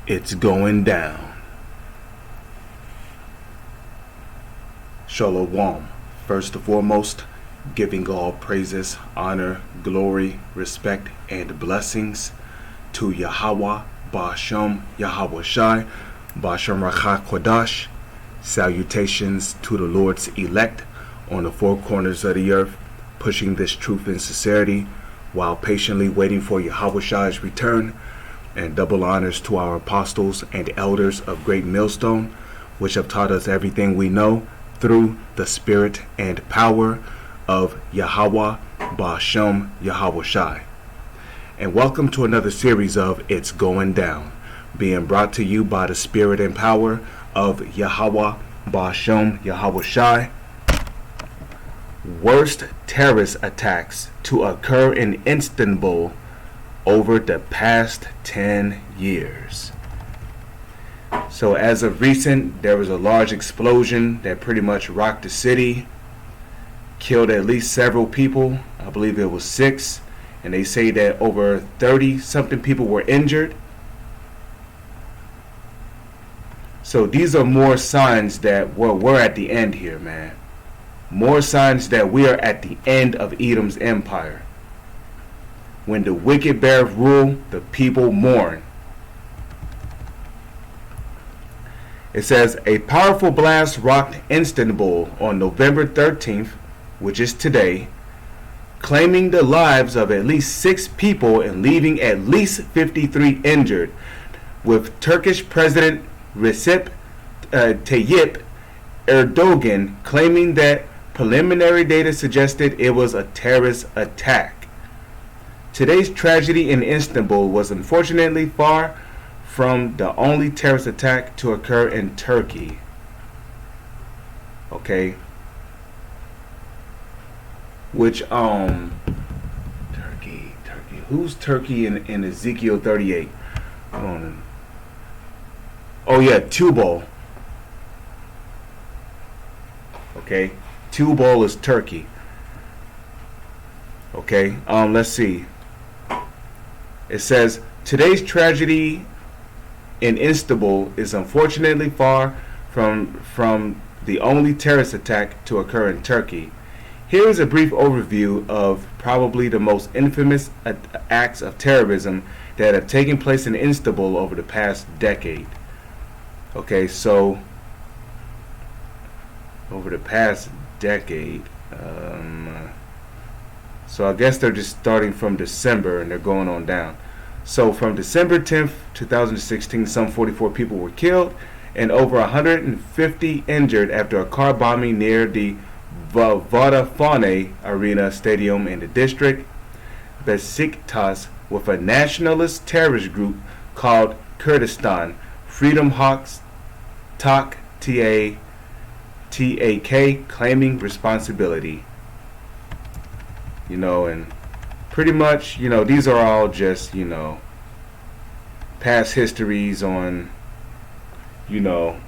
It's going down. Shalom. First and foremost, giving all praises, honor, glory, respect, and blessings to Yahweh, Ba'ashem, Yahweh Shai, Ba'ashem Rakha Kodash. Salutations to the Lord's elect on the four corners of the earth, pushing this truth and sincerity while patiently waiting for Yahweh Shai's return. And double honors to our apostles and elders of Great Millstone, which have taught us everything we know through the spirit and power of Yahweh, Ba'ashem, Yahweh Shai. And welcome to another series of It's Going Down, being brought to you by the spirit and power of Yahweh, Ba'ashem, Yahweh Shai. Worst terrorist attacks to occur in Istanbul over the past 10 years. So as of recent, there was a large explosion that pretty much rocked the city, killed at least several people. I believe it was 6, and they say that over 30 something people were injured. So these are more signs that we're at the end here, man. More signs that we are at the end of Edom's empire. When the wicked bear rule, the people mourn. It says, a powerful blast rocked Istanbul on November 13th, which is today, claiming the lives of at least 6 people and leaving at least 53 injured, with Turkish President Recep Tayyip Erdogan claiming that preliminary data suggested it was a terrorist attack. Today's tragedy in Istanbul was unfortunately far from the only terrorist attack to occur in Turkey. Okay. Which, Turkey. Who's Turkey in Ezekiel 38? Hold on. Oh yeah, Tubal. Okay. Tubal is Turkey. Okay. Let's see. It says, today's tragedy in Istanbul is unfortunately far from the only terrorist attack to occur in Turkey. Here is a brief overview of probably the most infamous acts of terrorism that have taken place in Istanbul over the past decade. Okay, so over the past decade, so I guess they're just starting from December and they're going on down. So from December 10th, 2016, some 44 people were killed and over 150 injured after a car bombing near the Vodafone Arena Stadium in the district Besiktas with a nationalist terrorist group called Kurdistan Freedom Hawks Tak claiming responsibility. You know, and pretty much, you know, these are all just, you know, past histories on, you know,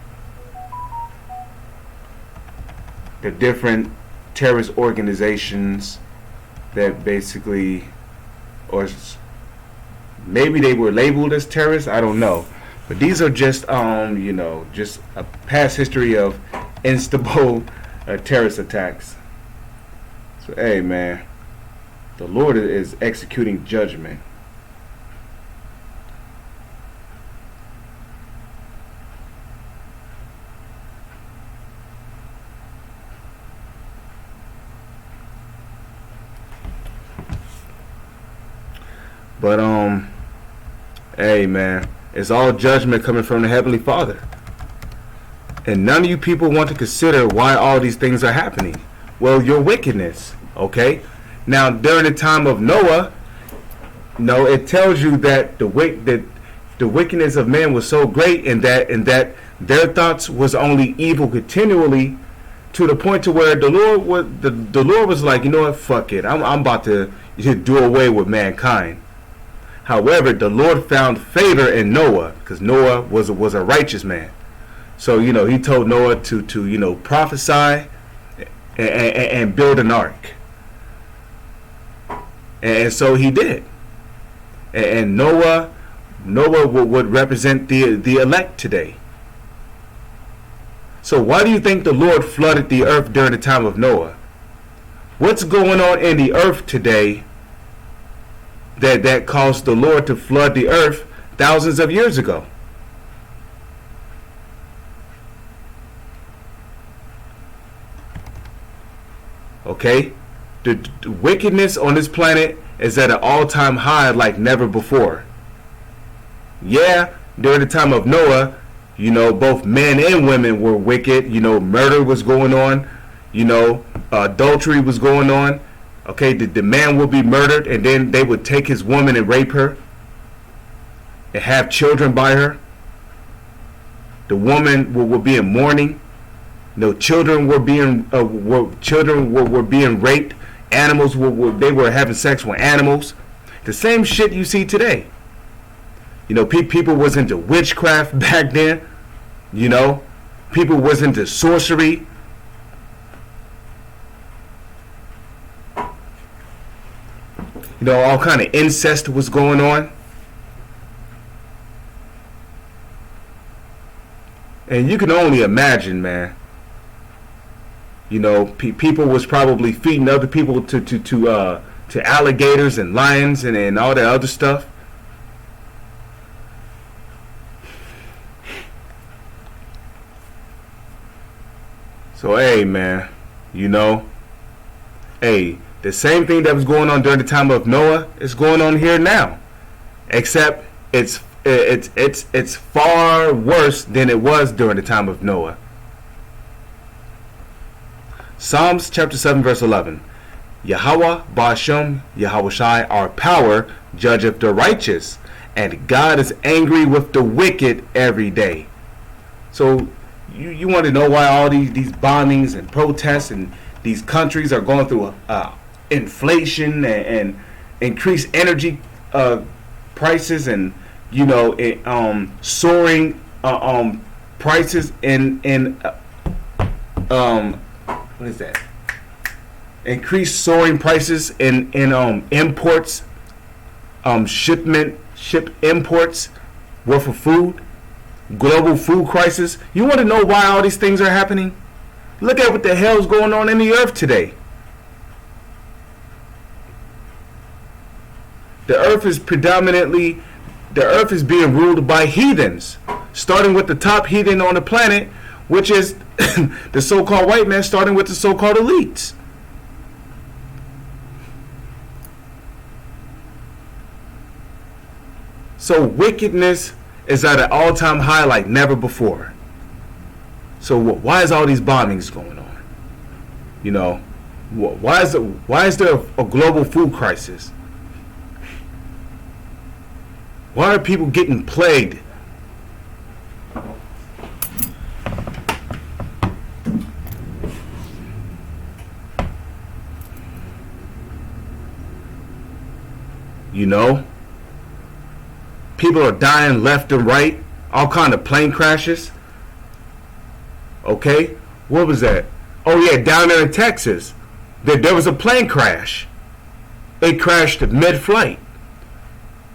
the different terrorist organizations that basically, or maybe they were labeled as terrorists, I don't know. But these are just, you know, just a past history of Istanbul terrorist attacks. So, hey, man. The Lord is executing judgment. But hey man, it's all judgment coming from the Heavenly Father. And none of you people want to consider why all these things are happening. Well, your wickedness, okay? Now, during the time of Noah, no, it tells you that the wickedness of man was so great, and that their thoughts was only evil continually, to the point to where the Lord was like, you know what, fuck it, I'm about to do away with mankind. However, the Lord found favor in Noah because Noah was a righteous man. So you know, he told Noah to you know, prophesy and build an ark. And so he did. And Noah Noah would represent the elect today. So why do you think the Lord flooded the earth during the time of Noah? What's going on in the earth today that caused the Lord to flood the earth thousands of years ago? Okay? The wickedness on this planet is at an all-time high like never before. Yeah, during the time of Noah, both men and women were wicked. Murder was going on. Adultery was going on. Okay, the man would be murdered, and then they would take his woman and rape her and have children by her. The woman would be in mourning. Children were being raped. Animals they were having sex with animals. The same shit you see today. People was into witchcraft back then. People was into sorcery. All kind of incest was going on. And you can only imagine, man. People was probably feeding other people to alligators and lions and all that other stuff. So hey, man, hey, the same thing that was going on during the time of Noah is going on here now, except it's far worse than it was during the time of Noah. Psalms chapter 7 verse 11. Yahweh Ba'ashem Yahawashi, our power, judgeth the righteous, and God is angry with the wicked every day. So you want to know why all these bombings and protests and these countries are going through inflation and increased energy prices and soaring prices in what is that? Increased soaring prices in imports, ship imports worth of food, global food crisis. You want to know why all these things are happening? Look at what the hell is going on in the earth today. The earth is being ruled by heathens, starting with the top heathen on the planet, which is the so-called white man, starting with the so-called elites. So wickedness is at an all-time high like never before. So why is all these bombings going on? Why is there a global food crisis? Why are people getting plagued? People are dying left and right. All kind of plane crashes. Okay, what was that? Oh yeah, down there in Texas, there was a plane crash. It crashed mid-flight.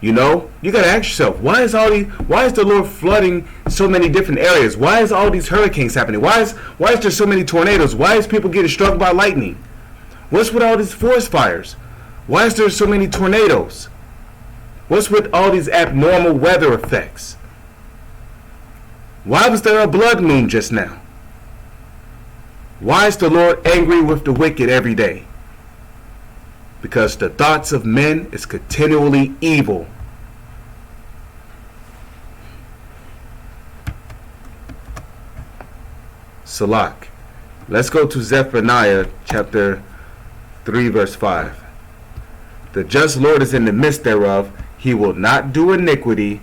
You gotta ask yourself, why is the Lord flooding so many different areas? Why is all these hurricanes happening? Why is there so many tornadoes? Why is people getting struck by lightning? What's with all these forest fires? Why is there so many tornadoes? What's with all these abnormal weather effects? Why was there a blood moon just now? Why is the Lord angry with the wicked every day? Because the thoughts of men is continually evil. Salak. Let's go to Zephaniah chapter 3 verse 5. The just Lord is in the midst thereof. He will not do iniquity.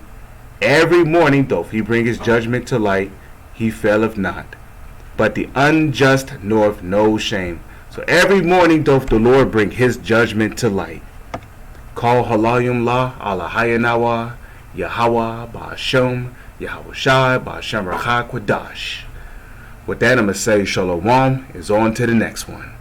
Every morning doth he bring his judgment to light. He faileth not. But the unjust knoweth no shame. So every morning doth the Lord bring his judgment to light. Call halayim la alahayanawa Yahweh Ba'ashem Yahawashi Ba'ashem Rachak Wadash. With that, I'm going to say shalom. Is on to the next one.